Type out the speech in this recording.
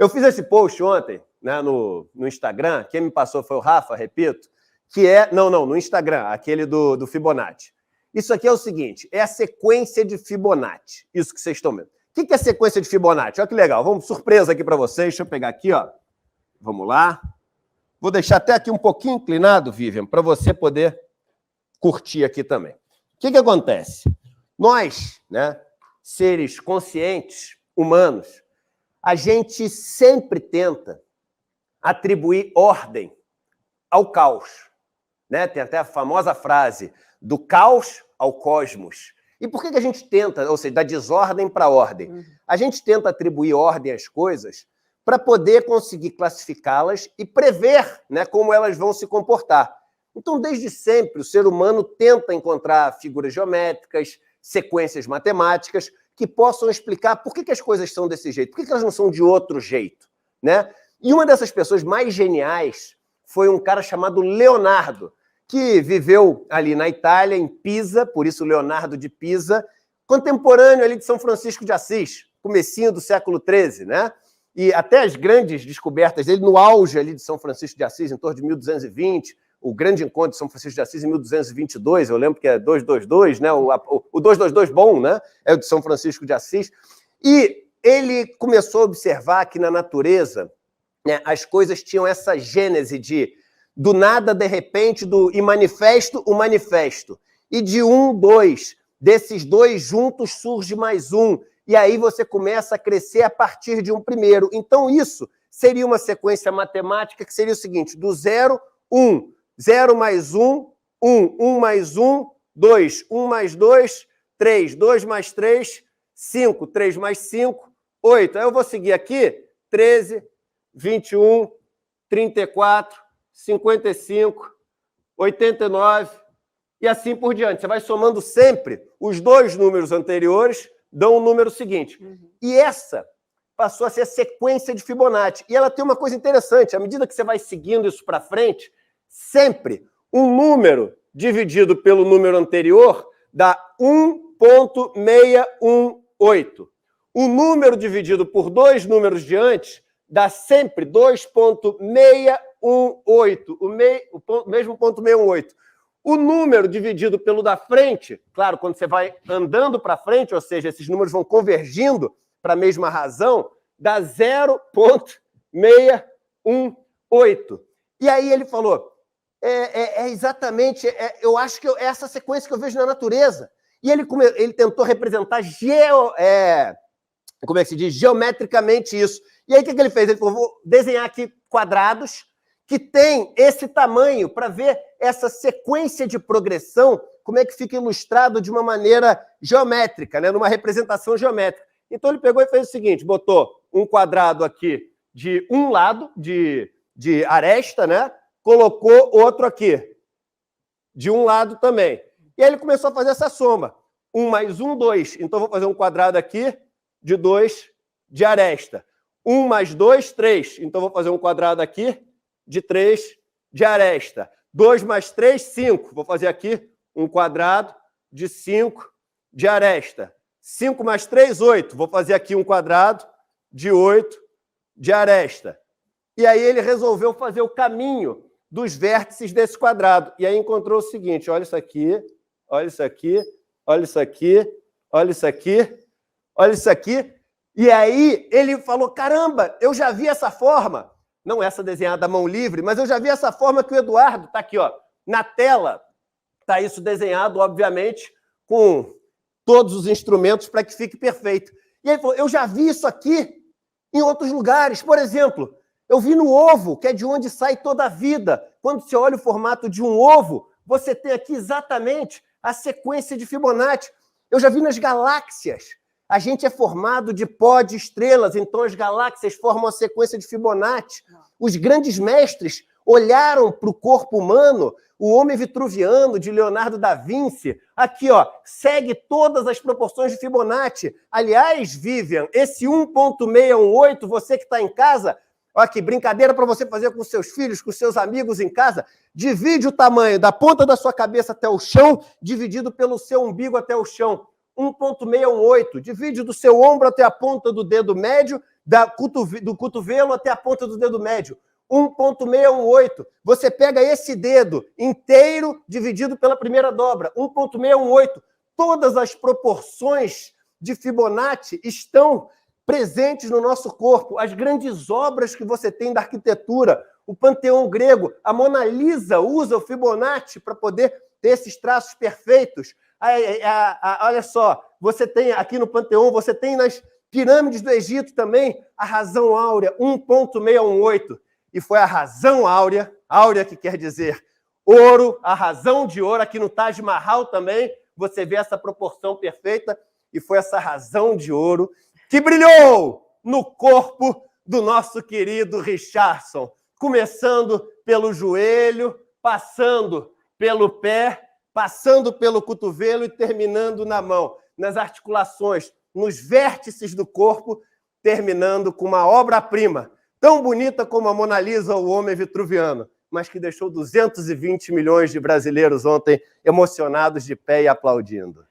Eu fiz esse post ontem, né, no Instagram. Quem me passou foi o Rafa, repito, que é... Não, no Instagram, aquele do Fibonacci. Isso aqui é o seguinte, é a sequência de Fibonacci. Isso que vocês estão vendo. O que é a sequência de Fibonacci? Olha que legal. Vamos, surpresa aqui para vocês. Deixa eu pegar aqui, ó. Vamos lá. Vou deixar até aqui um pouquinho inclinado, Vivian, para você poder curtir aqui também. O que acontece? Nós, né, seres conscientes, humanos, a gente sempre tenta atribuir ordem ao caos. Né? Tem até a famosa frase do caos ao cosmos. E por que a gente tenta, ou seja, da desordem para a ordem? A gente tenta atribuir ordem às coisas para poder conseguir classificá-las e prever, né, como elas vão se comportar. Então, desde sempre, o ser humano tenta encontrar figuras geométricas, sequências matemáticas, que possam explicar por que as coisas são desse jeito, por que elas não são de outro jeito, né? E uma dessas pessoas mais geniais foi um cara chamado Leonardo, que viveu ali na Itália, em Pisa, por isso Leonardo de Pisa, contemporâneo ali de São Francisco de Assis, comecinho do século XIII, né? E até as grandes descobertas dele, no auge ali de São Francisco de Assis, em torno de 1220, o grande encontro de São Francisco de Assis em 1222, eu lembro que é 222, né? O 222 bom, né? É o de São Francisco de Assis. E ele começou a observar que na natureza, né, as coisas tinham essa gênese de do nada, de repente, do e manifesto, o manifesto. E de um, dois. Desses dois juntos surge mais um. E aí você começa a crescer a partir de um primeiro. Então isso seria uma sequência matemática que seria o seguinte, do 0, 1. 0 mais 1, 1. 1 mais 1, 2. 1 mais 2, 3. 2 mais 3, 5. 3 mais 5, 8. Aí eu vou seguir aqui, 13, 21, 34, 55, 89 e assim por diante. Você vai somando sempre os dois números anteriores, dão o número seguinte. E essa passou a ser a sequência de Fibonacci. E ela tem uma coisa interessante, à medida que você vai seguindo isso para frente, sempre um número dividido pelo número anterior dá 1,618. O número dividido por dois números de antes dá sempre 2,618, o mesmo ponto 618. O número dividido pelo da frente, claro, quando você vai andando para frente, ou seja, esses números vão convergindo para a mesma razão, dá 0,618. E aí ele falou, exatamente, eu acho que é essa sequência que eu vejo na natureza. E ele tentou representar como é que se diz? Geometricamente isso. E aí o que ele fez? Ele falou, vou desenhar aqui quadrados que tem esse tamanho para ver essa sequência de progressão, como é que fica ilustrado de uma maneira geométrica, né? Numa representação geométrica. Então ele pegou e fez o seguinte, botou um quadrado aqui de um lado, de aresta, né? Colocou outro aqui, de um lado também. E aí ele começou a fazer essa soma. 1 mais 1, 2. Então vou fazer um quadrado aqui de 2 de aresta. 1 mais 2, 3. Então vou fazer um quadrado aqui de 3 de aresta. 2 mais 3, 5. Vou fazer aqui um quadrado de 5 de aresta. 5 mais 3, 8. Vou fazer aqui um quadrado de 8 de aresta. E aí ele resolveu fazer o caminho dos vértices desse quadrado. E aí encontrou o seguinte, olha isso aqui, olha isso aqui, olha isso aqui, olha isso aqui, olha isso aqui. E aí ele falou, caramba, eu já vi essa forma. Não essa desenhada à mão livre, mas eu já vi essa forma que o Eduardo está aqui, ó, na tela. Está isso desenhado, obviamente, com todos os instrumentos para que fique perfeito. E ele falou, eu já vi isso aqui em outros lugares. Por exemplo, eu vi no ovo, que é de onde sai toda a vida. Quando você olha o formato de um ovo, você tem aqui exatamente a sequência de Fibonacci. Eu já vi nas galáxias. A gente é formado de pó de estrelas, então as galáxias formam a sequência de Fibonacci. Os grandes mestres olharam para o corpo humano, o homem vitruviano de Leonardo da Vinci, aqui, ó, segue todas as proporções de Fibonacci. Aliás, Vivian, esse 1,618, você que está em casa, olha aqui, brincadeira para você fazer com seus filhos, com seus amigos em casa, divide o tamanho da ponta da sua cabeça até o chão, dividido pelo seu umbigo até o chão. 1,618, divide do seu ombro até a ponta do dedo médio, do cotovelo até a ponta do dedo médio, 1,618. Você pega esse dedo inteiro dividido pela primeira dobra, 1,618. Todas as proporções de Fibonacci estão presentes no nosso corpo. As grandes obras que você tem da arquitetura, o panteão grego, a Mona Lisa usa o Fibonacci para poder ter esses traços perfeitos. Olha só, você tem aqui no panteão, você tem nas pirâmides do Egito também a razão áurea, 1,618. E foi a razão áurea que quer dizer ouro, a razão de ouro. Aqui no Taj Mahal também você vê essa proporção perfeita, e foi essa razão de ouro que brilhou no corpo do nosso querido Richardson, começando pelo joelho, passando pelo pé, passando pelo cotovelo e terminando na mão, nas articulações, nos vértices do corpo, terminando com uma obra-prima tão bonita como a Mona Lisa ou o Homem Vitruviano, mas que deixou 220 milhões de brasileiros ontem emocionados de pé e aplaudindo.